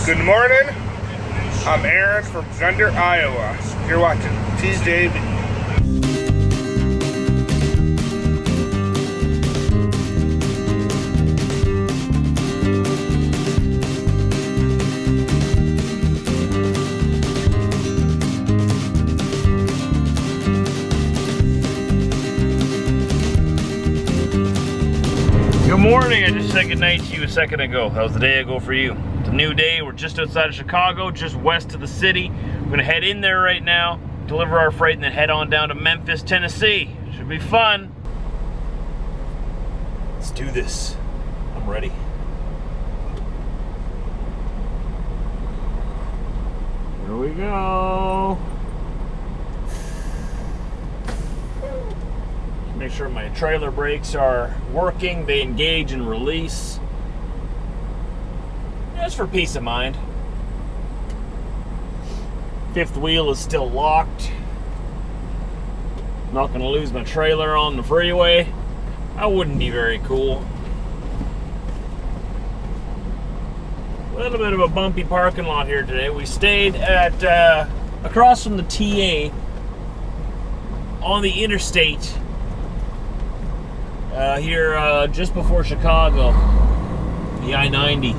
Good morning. I'm Aaron from Gunder, Iowa. You're watching TJV. Good morning. I just said goodnight to you a second ago. That was the day ago for you. It's a new day. We're just outside of Chicago, just west of the city. We're gonna head in there right now, deliver our freight, and then head on down to Memphis, Tennessee. Should be fun. Let's do this. I'm ready. Here we go. Make sure my trailer brakes are working, they engage and release. Just for peace of mind. Fifth wheel is still locked. Not gonna lose my trailer on the freeway. That wouldn't be very cool. A little bit of a bumpy parking lot here today. We stayed at across from the TA on the interstate. Here just before Chicago, the I-90.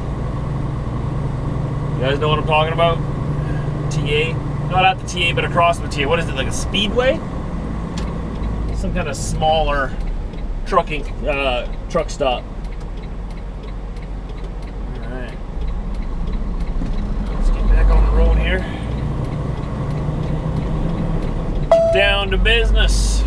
You guys know what I'm talking about? TA? Not at the TA, but across the TA. What is it, like a speedway? Some kind of smaller truck stop. Alright. Let's get back on the road here. Get down to business.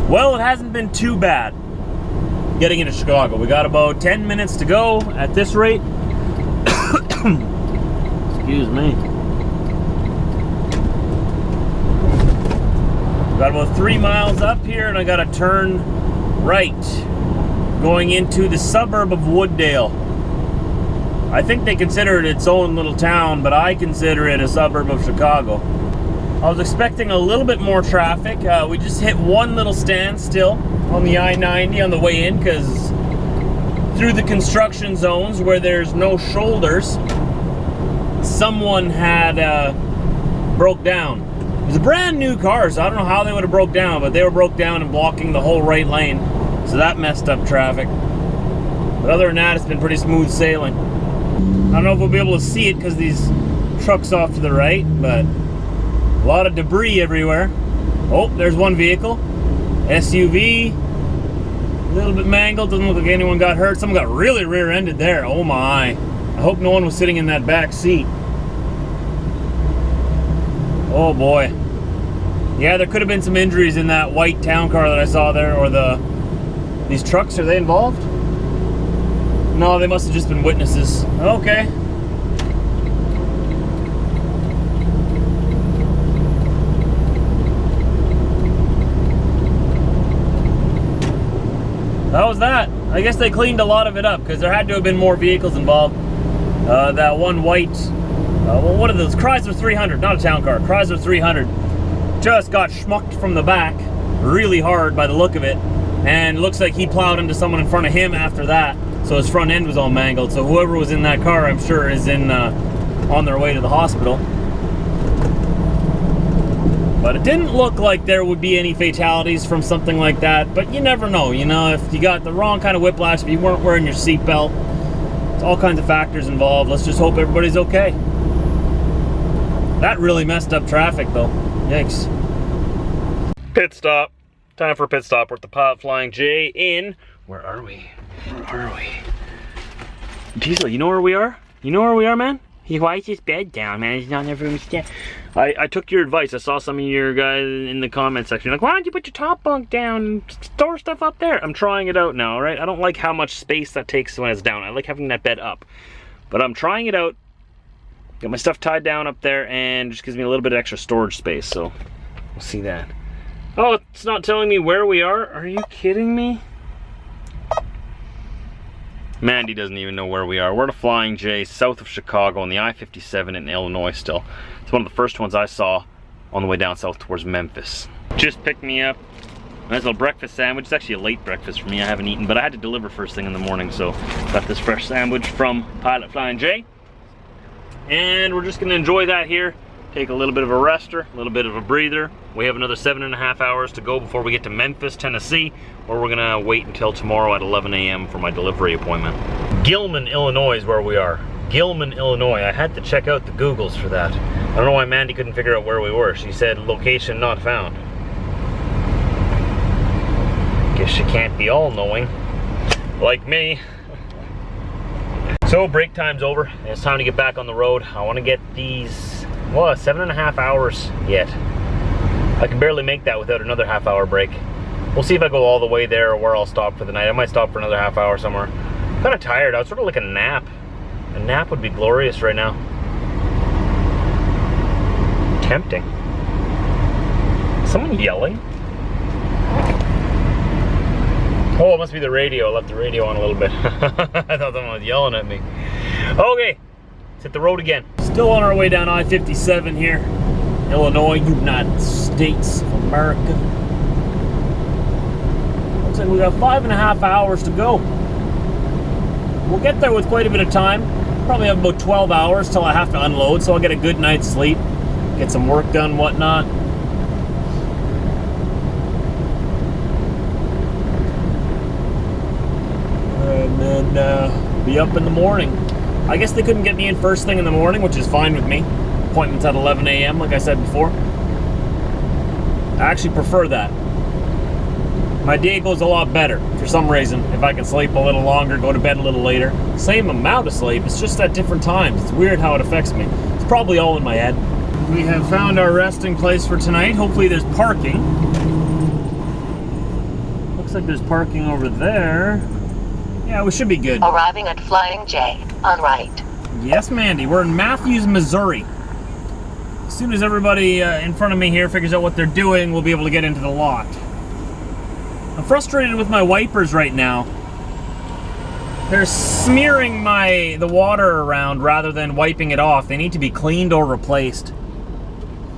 Well, it hasn't been too bad getting into Chicago. We got about 10 minutes to go at this rate. Excuse me. Got about 3 miles up here, and I got to turn right, going into the suburb of Wooddale. I think they consider it its own little town, but I consider it a suburb of Chicago. I was expecting a little bit more traffic. We just hit one little standstill on the I-90 on the way in, because through the construction zones where there's no shoulders, someone had broke down. It was a brand new car, so I don't know how they would have broke down, but they were broke down and blocking the whole right lane, so that messed up traffic. But other than that, it's been pretty smooth sailing. I don't know if we'll be able to see it because these trucks off to the right, but a lot of debris everywhere. Oh, there's one vehicle. SUV. A little bit mangled. Doesn't look like anyone got hurt. Someone got really rear-ended there. Oh my. I hope no one was sitting in that back seat. Oh boy. Yeah, there could have been some injuries in that white town car that I saw there, or these trucks. Are they involved? No, they must have just been witnesses. Okay. That was that. I guess they cleaned a lot of it up because there had to have been more vehicles involved. That one white, well, what are those? Chrysler 300, not a town car. Chrysler 300 just got schmucked from the back really hard by the look of it. And it looks like he plowed into someone in front of him after that. So his front end was all mangled. So whoever was in that car, I'm sure, is on their way to the hospital. But it didn't look like there would be any fatalities from something like that. But you never know, you know, if you got the wrong kind of whiplash, if you weren't wearing your seatbelt, it's all kinds of factors involved. Let's just hope everybody's okay. That really messed up traffic though. Yikes. Pit stop. Time for a pit stop. We're at the Pilot Flying J in... Where are we? Where are we? Diesel, you know where we are? You know where we are, man? Why is his bed down, man? He's not in every room. I took your advice. I saw some of your guys in the comment section like, why don't you put your top bunk down and store stuff up there? I'm trying it out now, all right? I don't like how much space that takes when it's down. I like having that bed up. But I'm trying it out. Got my stuff tied down up there and just gives me a little bit of extra storage space, so we'll see that. Oh, it's not telling me where we are? Are you kidding me? Mandy doesn't even know where we are. We're at a Flying J south of Chicago on the I-57 in Illinois still. It's one of the first ones I saw on the way down south towards Memphis. Just picked me up. Nice little breakfast sandwich. It's actually a late breakfast for me. I haven't eaten, but I had to deliver first thing in the morning, so got this fresh sandwich from Pilot Flying J. And we're just gonna enjoy that here. Take a little bit of a rester, a little bit of a breather. We have another 7.5 hours to go before we get to Memphis, Tennessee, or we're gonna wait until tomorrow at 11 a.m. for my delivery appointment. Gilman, Illinois is where we are. Gilman, Illinois. I had to check out the Googles for that. I don't know why Mandy couldn't figure out where we were. She said location not found. Guess she can't be all-knowing, like me. So break time's over. It's time to get back on the road. I want to get these, well, 7.5 hours yet. I can barely make that without another half-hour break. We'll see if I go all the way there or where I'll stop for the night. I might stop for another half hour somewhere. I'm kind of tired. I was sort of like a nap. A nap would be glorious right now. Tempting. Someone yelling? Oh, it must be the radio. I left the radio on a little bit. I thought someone was yelling at me. Okay, let's hit the road again. Still on our way down I-57 here. Illinois, United States of America. Looks like we got 5.5 hours to go. We'll get there with quite a bit of time. Probably have about 12 hours till I have to unload, so I'll get a good night's sleep, get some work done, whatnot. And then be up in the morning. I guess they couldn't get me in first thing in the morning, which is fine with me. Appointment's at 11 a.m. like I said before. I actually prefer that. My day goes a lot better for some reason if I can sleep a little longer, go to bed a little later. Same amount of sleep, it's just at different times. It's weird how it affects me. It's probably all in my head. We have found our resting place for tonight. Hopefully there's parking. Looks like there's parking over there. Yeah, we should be good. Arriving at Flying J, on right. Yes, Mandy, we're in Matthews, Missouri. As soon as everybody in front of me here figures out what they're doing, we'll be able to get into the lot. I'm frustrated with my wipers right now. They're smearing the water around rather than wiping it off. They need to be cleaned or replaced.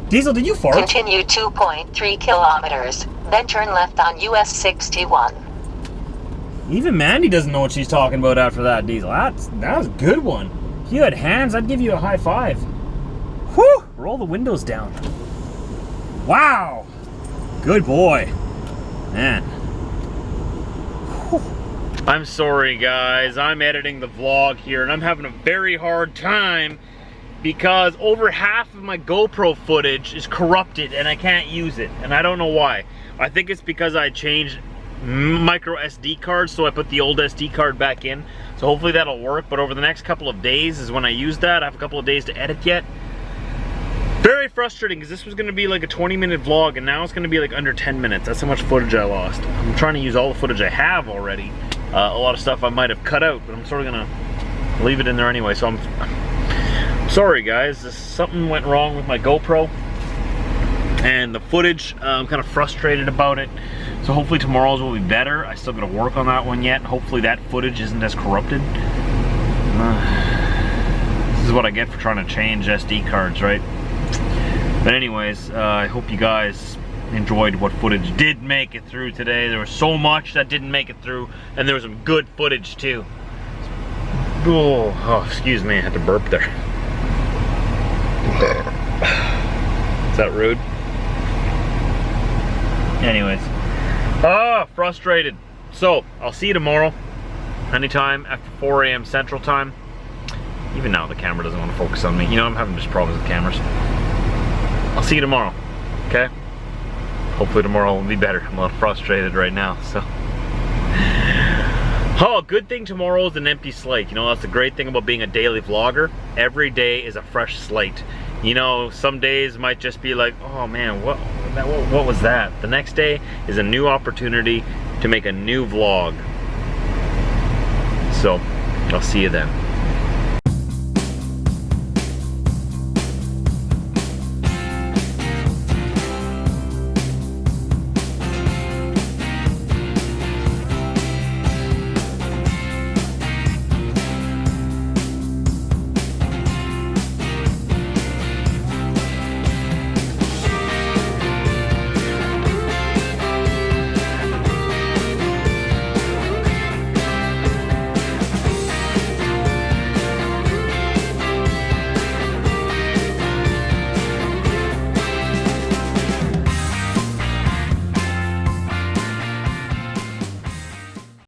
Diesel, did you fart? Continue 2.3 kilometers, then turn left on US 61. Even Mandy doesn't know what she's talking about after that, Diesel. That was a good one. If you had hands, I'd give you a high five. Whew! Roll the windows down. Wow! Good boy. Man. Whew. I'm sorry, guys. I'm editing the vlog here, and I'm having a very hard time because over half of my GoPro footage is corrupted, and I can't use it, and I don't know why. I think it's because I changed micro SD cards, so I put the old SD card back in. So hopefully that'll work, but over the next couple of days is when I use that. I have a couple of days to edit yet. Very frustrating because this was going to be like a 20-minute vlog and now it's going to be like under 10 minutes. That's how much footage I lost. I'm trying to use all the footage I have already A lot of stuff I might have cut out, but I'm sort of gonna leave it in there anyway. So I'm sorry guys, something went wrong with my GoPro and the footage. I'm kind of frustrated about it. So hopefully tomorrow's will be better. I still gotta work on that one yet. Hopefully that footage isn't as corrupted. This is what I get for trying to change SD cards, right? But anyways, I hope you guys enjoyed what footage did make it through today. There was so much that didn't make it through, and there was some good footage too. Oh, excuse me, I had to burp there. Is that rude? Anyways, frustrated. So I'll see you tomorrow, anytime after 4 a.m. Central Time. Even now the camera doesn't want to focus on me. You know, I'm having just problems with cameras. I'll see you tomorrow, okay? Hopefully tomorrow will be better. I'm a little frustrated right now, so. Oh, good thing tomorrow is an empty slate. You know, that's the great thing about being a daily vlogger. Every day is a fresh slate. You know, some days might just be like, oh man, what was that? The next day is a new opportunity to make a new vlog. So, I'll see you then.